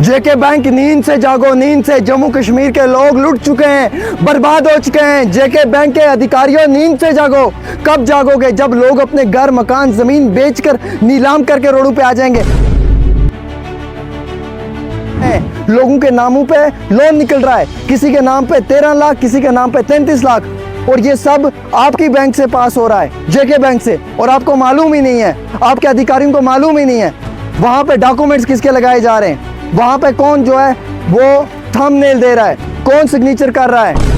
जेके bank, नींद से जागो, नींद से। जम्मू कश्मीर के लोग लुट चुके हैं, बर्बाद हो चुके हैं। जेके बैंक के अधिकारियों, नींद से जागो। कब जागोगे? जब लोग अपने घर, मकान, जमीन बेचकर नीलाम करके रोडों पे आ जाएंगे। लोगों के नामों पे लोन निकल रहा है, किसी के नाम पे 13 लाख, किसी के नाम पे 33 लाख, और ये सब आपकी बैंक से पास हो रहा है, जेके बैंक से, और आपको मालूम ही नहीं है, आपके अधिकारियों को मालूम ही नहीं है। वहां पे डॉक्यूमेंट्स किसके लगाए जा रहे हैं, वहां पे कौन जो है वो थंबनेल दे रहा है, कौन सिग्नेचर कर रहा है।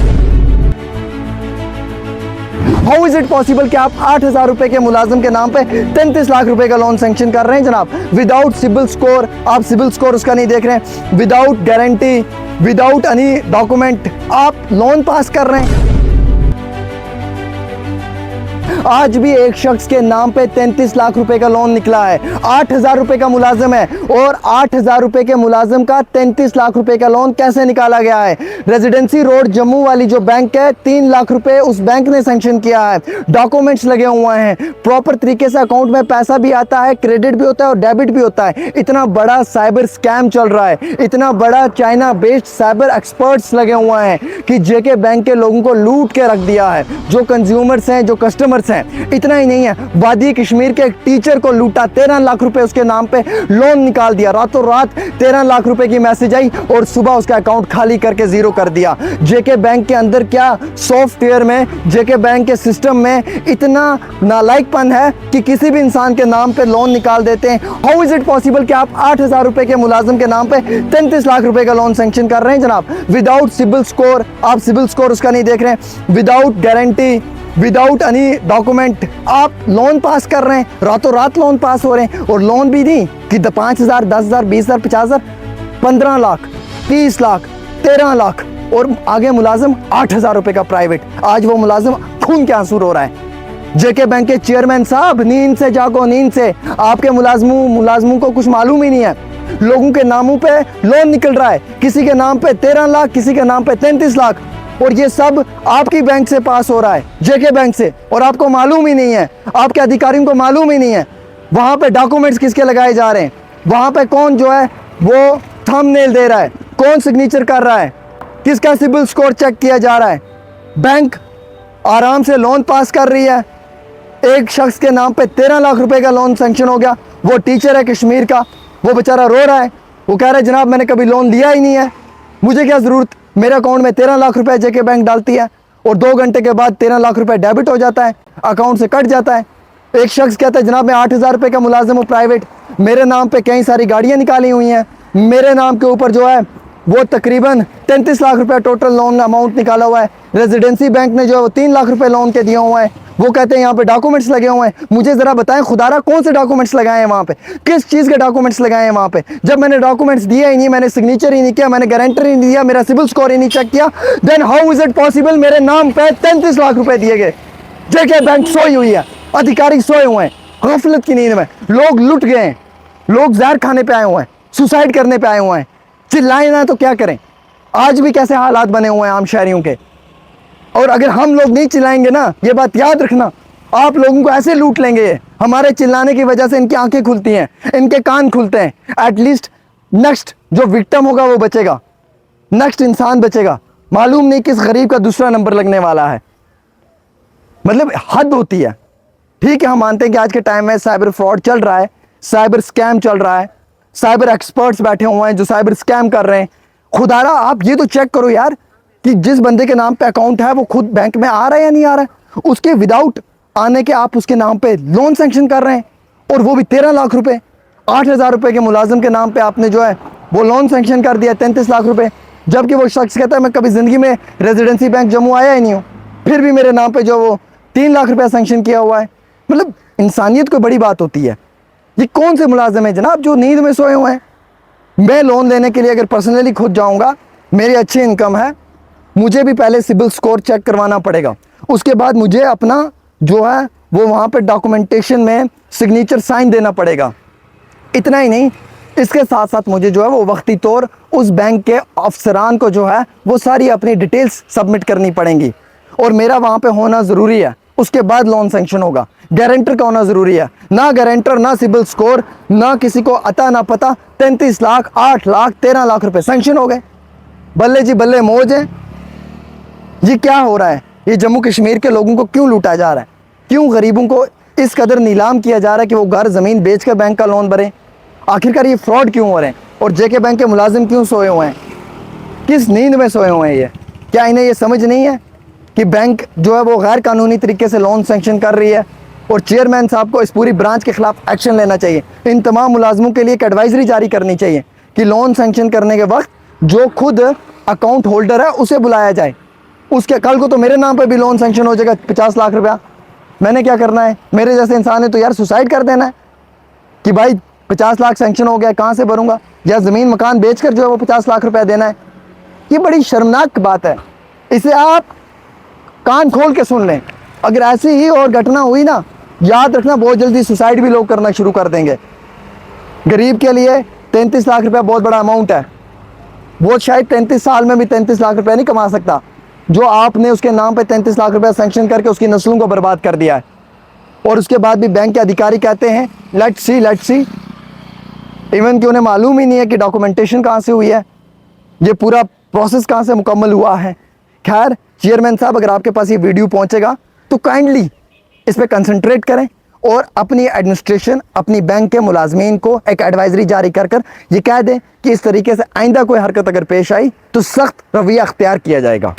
हाउ इज इट पॉसिबल कि आप 8,000 रुपए के मुलाजिम के नाम पे 33 लाख रुपए का लोन सैंक्शन कर रहे हैं जनाब, विदाउट सिबिल स्कोर। आप सिबिल स्कोर उसका नहीं देख रहे हैं, without guarantee, without any document आप लोन पास कर रहे हैं। आज भी एक शख्स के नाम पे 33 लाख रुपए का लोन निकला है। 8,000 रुपए का मुलाजिम है, और 8,000 रुपए के मुलाजिम का 33 लाख रुपए का लोन कैसे निकाला गया है? रेजिडेंसी रोड जम्मू वाली जो बैंक है, 3 लाख रुपए उस बैंक ने सैंक्शन किया है, डॉक्यूमेंट्स लगे हुए हैं, प्रॉपर तरीके से अकाउंट में पैसा भी आता है, क्रेडिट भी होता है और डेबिट भी होता है। इतना बड़ा साइबर स्कैम चल रहा है, इतना बड़ा चाइना बेस्ड साइबर एक्सपर्ट्स लगे हुए हैं कि जेके बैंक के लोगों को लूट के रख दिया है, जो कंज्यूमर्स हैं, जो कस्टमर्स हैं। इतना ही नहीं है, वादी कश्मीर के एक टीचर को लूटा, 13 लाख रुपए उसके नाम पे लोन निकाल दिया, रातों रात 13 लाख रुपए की मैसेज आई और सुबह उसका अकाउंट खाली करके जीरो कर दिया। जेके बैंक के अंदर क्या सॉफ्टवेयर में, जेके बैंक के सिस्टम में इतना नालायकपन है कि किसी भी इंसान के नाम पे लोन निकाल देते हैं। हाउ इज इट पॉसिबल कि आप 8,000 रुपए के मुलाजिम के नाम पे 33 लाख रुपए का लोन सैंक्शन कर रहे हैं जनाब, विदाउट सिबिल स्कोर। आप सिबिल स्कोर उसका नहीं देख रहे हैं, without guarantee, without any document आप लोन पास कर रहे हैं, रातों रात लोन पास हो रहे हैं। और लोन भी नहीं कि 5,000, 10,000, 20,000, 50,000, 15 लाख, 30 लाख, 13 लाख, और आगे मुलाजिम 8,000 रुपए का प्राइवेट। आज वो मुलाजिम खून के आंसू रो रहा है। जेके बैंक के चेयरमैन साहब, नींद से जागो, नींद से। आपके मुलाजमों को कुछ मालूम ही नहीं है। लोगों के नामों पे लोन निकल रहा है, किसी के नाम पे 13 लाख, किसी के नाम पे 33 लाख, और ये सब आपकी बैंक से पास हो रहा है, जेके बैंक से, और आपको मालूम ही नहीं है, आपके अधिकारियों को मालूम ही नहीं है। वहां पे डॉक्यूमेंट्स किसके लगाए जा रहे हैं, वहां पे कौन जो है वो थंबनेल दे रहा है, कौन सिग्नेचर कर रहा है, किसका सिबिल स्कोर चेक किया जा रहा है। बैंक आराम से लोन पास कर रही है। एक शख्स के नाम पे 13 लाख रुपए का लोन सैंक्शन हो गया, वो टीचर है कश्मीर का, वो बेचारा रो रहा है, वो कह रहा है जनाब मैंने कभी लोन लिया ही नहीं है, मुझे क्या जरूरत, मेरे अकाउंट में 13 लाख रुपए जेके बैंक डालती है और 2 घंटे के बाद 13 लाख रुपए डेबिट हो जाता है, अकाउंट से कट जाता है। एक शख्स कहता है जनाब मैं 8,000 रुपए का मुलाजिम हूँ प्राइवेट, मेरे नाम पे कई सारी गाड़ियाँ निकाली हुई हैं, मेरे नाम के ऊपर जो है वो तकरीबन 33 लाख रुपए टोटल लोन अमाउंट निकाला हुआ है। रेजिडेंसी बैंक ने जो है वो 3 लाख रुपए लोन के दिए हुए हैं। वो कहते हैं यहाँ पे डॉक्यूमेंट्स लगे हुए हैं। मुझे जरा बताएं खुदारा कौन से डॉक्यूमेंट्स लगाए हैं वहाँ पे, किस चीज़ के डॉक्यूमेंट्स लगाए हैं वहाँ पे, जब मैंने डॉक्यूमेंट्स दिए ही नहीं, मैंने सिग्नेचर ही नहीं किया, मैंने गारंटर ही नहीं दिया, मेरा सिबिल स्कोर ही नहीं चेक किया, then how is it possible मेरे नाम पे 33 लाख रुपए दिए गए। जेके बैंक सोई हुई है, अधिकारी सोए हुए हैं गफलत की नींद में, लोग लुट गए हैं, लोग जहर खाने पे आए हुए हैं, सुसाइड करने पे आए हुए हैं। चिल्लाए ना तो क्या करें? आज भी कैसे हालात बने हुए हैं आम शहरियों के, और अगर हम लोग नहीं चिल्लाएंगे ना, ये बात याद रखना, आप लोगों को ऐसे लूट लेंगे। हमारे चिल्लाने की वजह से इनकी आंखें खुलती हैं, इनके कान खुलते हैं। एटलीस्ट नेक्स्ट जो विक्टिम होगा वो बचेगा, नेक्स्ट इंसान बचेगा। मालूम नहीं किस गरीब का दूसरा नंबर लगने वाला है। मतलब हद होती है। ठीक है, हम मानते हैं कि आज के टाइम में साइबर फ्रॉड चल रहा है, साइबर स्कैम चल रहा है, साइबर एक्सपर्ट्स बैठे हुए हैं जो साइबर स्कैम कर रहे हैं। खुदारा आप ये तो चेक करो यार कि जिस बंदे के नाम पे अकाउंट है वो खुद बैंक में आ रहा है या नहीं आ रहा है, उसके विदाउट आने के आप उसके नाम पे लोन सैंक्शन कर रहे हैं, और वो भी 13 लाख रुपए। 8,000 रुपए के मुलाजिम के नाम पे आपने जो है वो लोन सैंक्शन कर दिया 33 लाख रुपए, जबकि वो शख्स कहता है मैं कभी जिंदगी में रेजिडेंसी बैंक जम्मू आया ही नहीं हूँ, फिर भी मेरे नाम पे जो वो 3 लाख रुपया सैंक्शन किया हुआ है। मतलब इंसानियत कोई बड़ी बात होती है। ये कौन से मुलाजिम है जनाब जो नींद में सोए हुए हैं? मैं लोन लेने के लिए अगर पर्सनली खुद जाऊँगा, मेरी अच्छी इनकम है, मुझे भी पहले सिबिल स्कोर चेक करवाना पड़ेगा, उसके बाद मुझे अपना जो है वो वहाँ पे डॉक्यूमेंटेशन में सिग्नेचर साइन देना पड़ेगा। इतना ही नहीं, इसके साथ साथ मुझे जो है वो वक्ती तौर उस बैंक के अफसरान को जो है वो सारी अपनी डिटेल्स सबमिट करनी पड़ेंगी, और मेरा वहाँ पे होना ज़रूरी है, उसके बाद लोन सैंक्शन होगा। गारंटर का होना ज़रूरी है। ना गारंटर, ना सिबिल स्कोर, ना किसी को अता ना पता, 33 लाख, 8 लाख, 13 लाख रुपए सैंक्शन हो गए। बल्ले जी बल्ले, मौज है। ये क्या हो रहा है? ये जम्मू कश्मीर के लोगों को क्यों लूटा जा रहा है? क्यों गरीबों को इस कदर नीलाम किया जा रहा है कि वो घर ज़मीन बेच कर बैंक का लोन भरें? आखिरकार ये फ्रॉड क्यों हो रहे हैं? और जेके बैंक के मुलाजिम क्यों सोए हुए हैं? किस नींद में सोए हुए हैं ये? क्या इन्हें ये समझ नहीं है कि बैंक जो है वो गैर कानूनी तरीके से लोन सेंक्शन कर रही है? और चेयरमैन साहब को इस पूरी ब्रांच के खिलाफ एक्शन लेना चाहिए। इन तमाम मुलाजमों के लिए एक एडवाइजरी जारी करनी चाहिए कि लोन सेंक्शन करने के वक्त जो खुद अकाउंट होल्डर है उसे बुलाया जाए। उसके कल को तो मेरे नाम पर भी लोन सेंक्शन हो जाएगा 50 लाख रुपया। मैंने क्या करना है? मेरे जैसे इंसान है तो यार सुसाइड कर देना है कि भाई 50 लाख सेंक्शन हो गया, कहाँ से भरूंगा? या ज़मीन मकान बेचकर जो है वो 50 लाख रुपया देना है। ये बड़ी शर्मनाक बात है। इसे आप कान खोल के सुन लें। अगर ऐसी ही और घटना हुई ना, याद रखना बहुत जल्दी सुसाइड भी लोग करना शुरू कर देंगे। गरीब के लिए 33 लाख रुपया बहुत बड़ा अमाउंट है। वो शायद 33 साल में भी 33 लाख रुपया नहीं कमा सकता जो आपने उसके नाम पे 33 लाख रुपया सेंक्शन करके उसकी नस्लों को बर्बाद कर दिया है। और उसके बाद भी बैंक के अधिकारी कहते हैं लेट्स सी। इवन कि उन्हें मालूम ही नहीं है कि डॉक्यूमेंटेशन कहाँ से हुई है, ये पूरा प्रोसेस कहाँ से मुकम्मल हुआ है। खैर चेयरमैन साहब, अगर आपके पास ये वीडियो पहुँचेगा तो काइंडली इस पर कंसंट्रेट करें और अपनी एडमिनिस्ट्रेशन, अपनी बैंक के मुलाजमीन को एक एडवाइजरी जारी कर ये कह दें कि इस तरीके से आइंदा कोई हरकत अगर पेश आई तो सख्त रवैया अख्तियार किया जाएगा।